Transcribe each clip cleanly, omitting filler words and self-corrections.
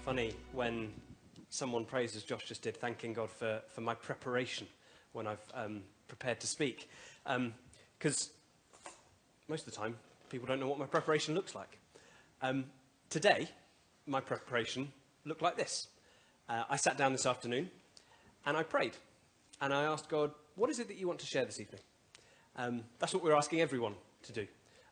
funny when someone prays, as Josh just did, thanking God for my preparation when I've prepared to speak. Because most of the time, people don't know what my preparation looks like. Today, my preparation looked like this. I sat down this afternoon and I prayed. And I asked God, what is it that you want to share this evening? That's what we're asking everyone to do.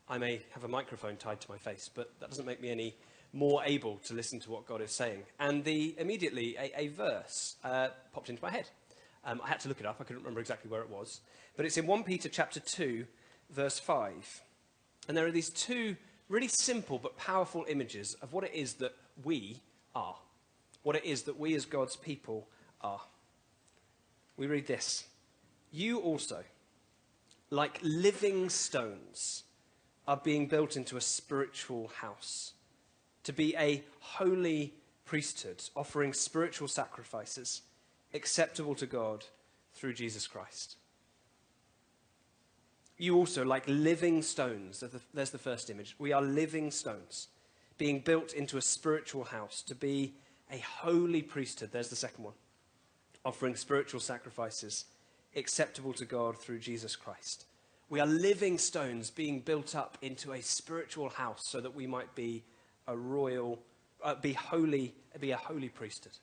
I may have a microphone tied to my face, but that doesn't make me any more able to listen to what God is saying. And immediately a verse popped into my head. I had to look it up. I couldn't remember exactly where it was. But it's in 1 Peter chapter 2, verse 5. And there are these two really simple but powerful images of what it is that we are. What it is that we as God's people are. We read this. You also, like living stones, are being built into a spiritual house, to be a holy priesthood, offering spiritual sacrifices acceptable to God through Jesus Christ. You also, like living stones, there's the first image. We are living stones, being built into a spiritual house, to be a holy priesthood. There's the second one. Offering spiritual sacrifices acceptable to God through Jesus Christ. We are living stones being built up into a spiritual house so that we might be a holy priesthood.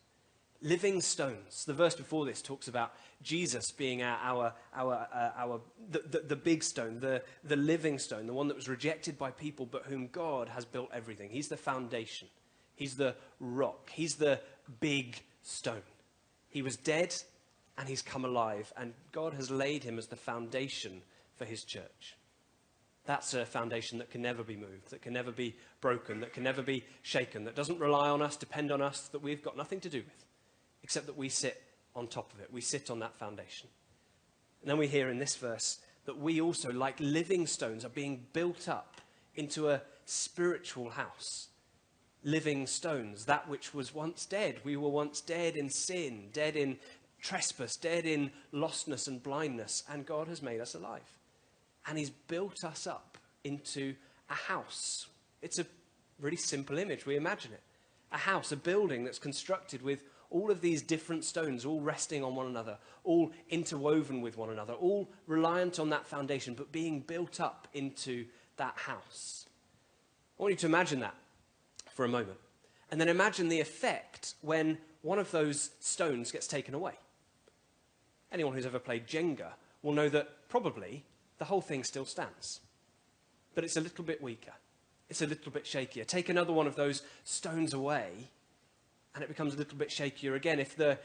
Living stones. The verse before this talks about Jesus being the big stone, the living stone, the one that was rejected by people but whom God has built everything. He's the foundation. He's the rock. He's the big stone. He was dead and he's come alive, and God has laid him as the foundation for his church. That's a foundation that can never be moved, that can never be broken, that can never be shaken, that doesn't rely on us, depend on us, that we've got nothing to do with, except that we sit on top of it. We sit on that foundation. And then we hear in this verse that we also, like living stones, are being built up into a spiritual house. Living stones, that which was once dead. We were once dead in sin, dead in trespass, dead in lostness and blindness, and God has made us alive. And he's built us up into a house. It's a really simple image. We imagine it. A house, a building that's constructed with all of these different stones, all resting on one another, all interwoven with one another, all reliant on that foundation, but being built up into that house. I want you to imagine that for a moment. And then imagine the effect when one of those stones gets taken away. Anyone who's ever played Jenga will know that probably the whole thing still stands. But it's a little bit weaker. It's a little bit shakier. Take another one of those stones away, and it becomes a little bit shakier again. If the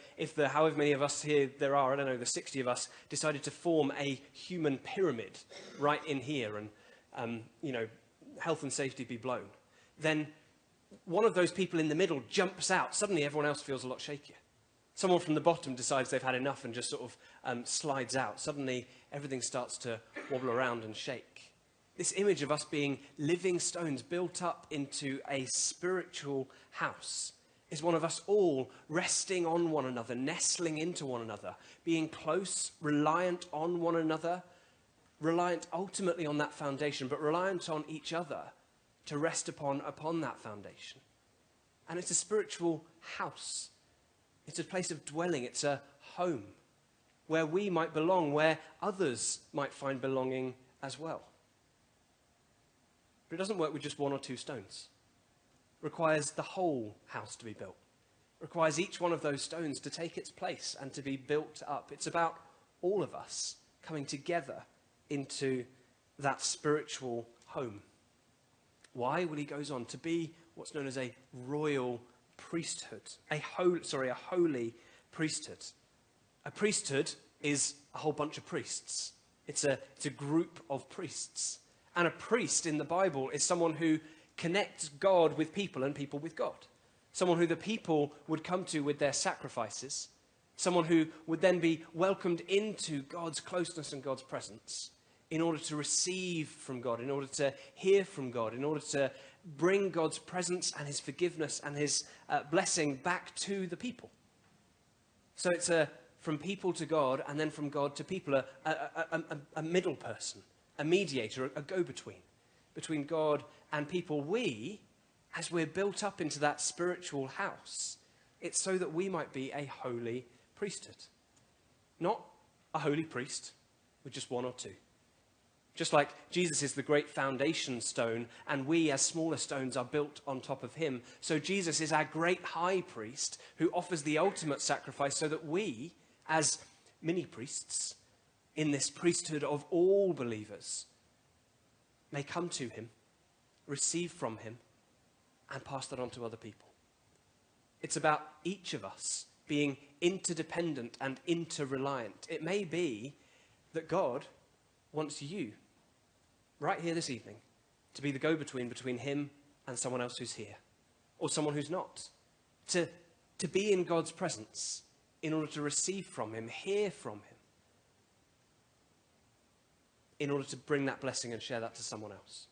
however many of us here there are, I don't know, the 60 of us, decided to form a human pyramid right in here, and health and safety be blown, then one of those people in the middle jumps out. Suddenly everyone else feels a lot shakier. Someone from the bottom decides they've had enough and just sort of slides out. Suddenly everything starts to wobble around and shake. This image of us being living stones built up into a spiritual house is one of us all resting on one another, nestling into one another, being close, reliant on one another, reliant ultimately on that foundation, but reliant on each other to rest upon that foundation. And it's a spiritual house. It's a place of dwelling. It's a home where we might belong, where others might find belonging as well. But it doesn't work with just one or two stones. It requires the whole house to be built. It requires each one of those stones to take its place and to be built up. It's about all of us coming together into that spiritual home. Why? Well, he goes on to be what's known as a royal priesthood, a holy priesthood. A priesthood is a whole bunch of priests. It's a group of priests. And a priest in the Bible is someone who connects God with people and people with God. Someone who the people would come to with their sacrifices. Someone who would then be welcomed into God's closeness and God's presence in order to receive from God, in order to hear from God, in order to bring God's presence and his forgiveness and his blessing back to the people. So it's from people to God, and then from God to people, a middle person, a mediator, a go-between, between God and people. We as we're built up into that spiritual house, it's so that we might be a holy priesthood. Not a holy priest with just one or two. Just like Jesus is the great foundation stone, and we as smaller stones are built on top of him, so Jesus is our great high priest who offers the ultimate sacrifice so that we, as mini priests in this priesthood of all believers, may come to him, receive from him, and pass that on to other people. It's about each of us being interdependent and interreliant. It may be that God wants you, right here this evening, to be the go-between between him and someone else who's here, or someone who's not. To be in God's presence in order to receive from him, hear from him, in order to bring that blessing and share that to someone else.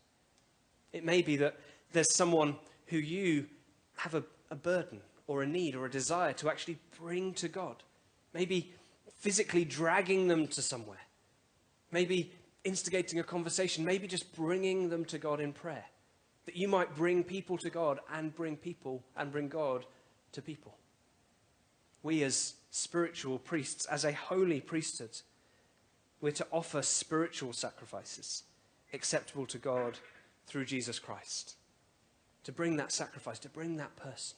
It may be that there's someone who you have a burden or a need or a desire to actually bring to God. Maybe physically dragging them to somewhere. Maybe instigating a conversation. Maybe just bringing them to God in prayer. That you might bring people to God and bring God to people. We as spiritual priests, as a holy priesthood, we're to offer spiritual sacrifices acceptable to God through Jesus Christ. To bring that sacrifice, to bring that person,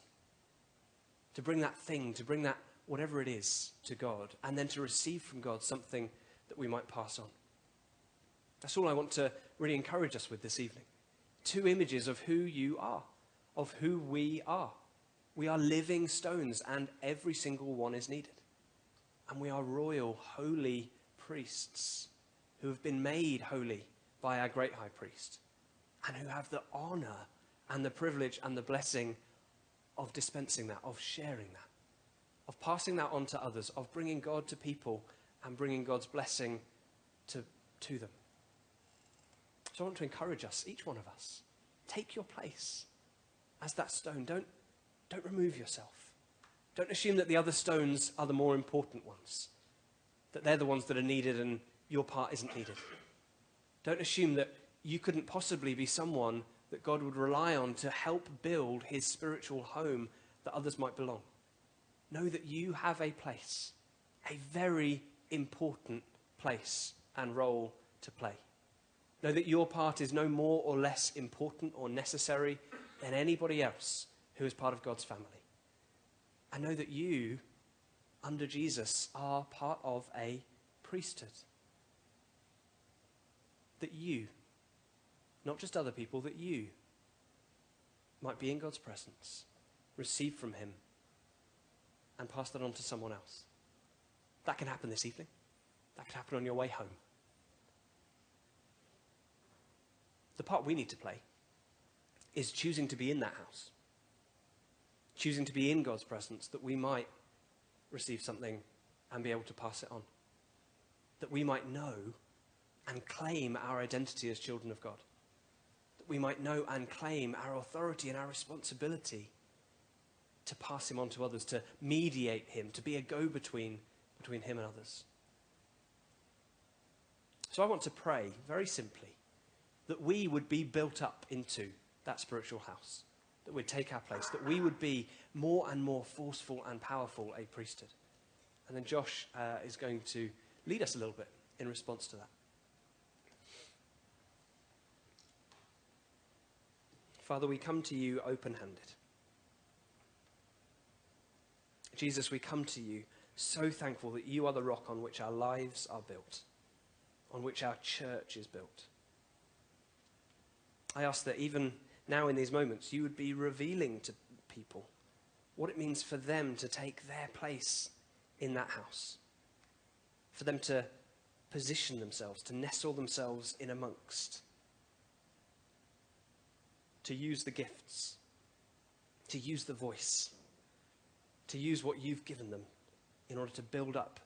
to bring that thing, to bring that whatever it is to God, and then to receive from God something that we might pass on. That's all I want to really encourage us with this evening. 2 images of who you are, of who we are. We are living stones, and every single one is needed. And we are royal, holy priests who have been made holy by our great high priest, and who have the honor and the privilege and the blessing of dispensing that, of sharing that, of passing that on to others, of bringing God to people and bringing God's blessing to them. So I want to encourage us, each one of us, take your place as that stone. Don't remove yourself. Don't assume that the other stones are the more important ones, that they're the ones that are needed and your part isn't needed. Don't assume that you couldn't possibly be someone that God would rely on to help build his spiritual home that others might belong. Know that you have a place, a very important place and role to play. Know that your part is no more or less important or necessary than anybody else who is part of God's family. And know that you, under Jesus, are part of a priesthood. That you, not just other people, that you might be in God's presence, receive from him, and pass that on to someone else. That can happen this evening. That can happen on your way home. The part we need to play is choosing to be in that house. Choosing to be in God's presence, that we might receive something and be able to pass it on. That we might know and claim our identity as children of God. That we might know and claim our authority and our responsibility to pass him on to others, to mediate him, to be a go-between between him and others. So I want to pray, very simply, that we would be built up into that spiritual house, that we'd take our place, that we would be more and more forceful and powerful a priesthood. And then Josh is going to lead us a little bit in response to that. Father, we come to you open-handed. Jesus, we come to you so thankful that you are the rock on which our lives are built, on which our church is built. I ask that even now in these moments, you would be revealing to people what it means for them to take their place in that house, for them to position themselves, to nestle themselves in amongst, to use the gifts, to use the voice, to use what you've given them in order to build up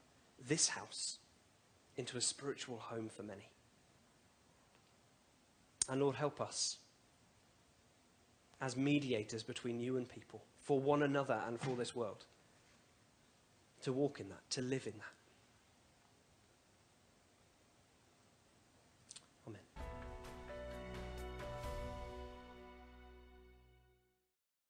this house into a spiritual home for many. And Lord, help us as mediators between you and people, for one another and for this world, to walk in that, to live in that.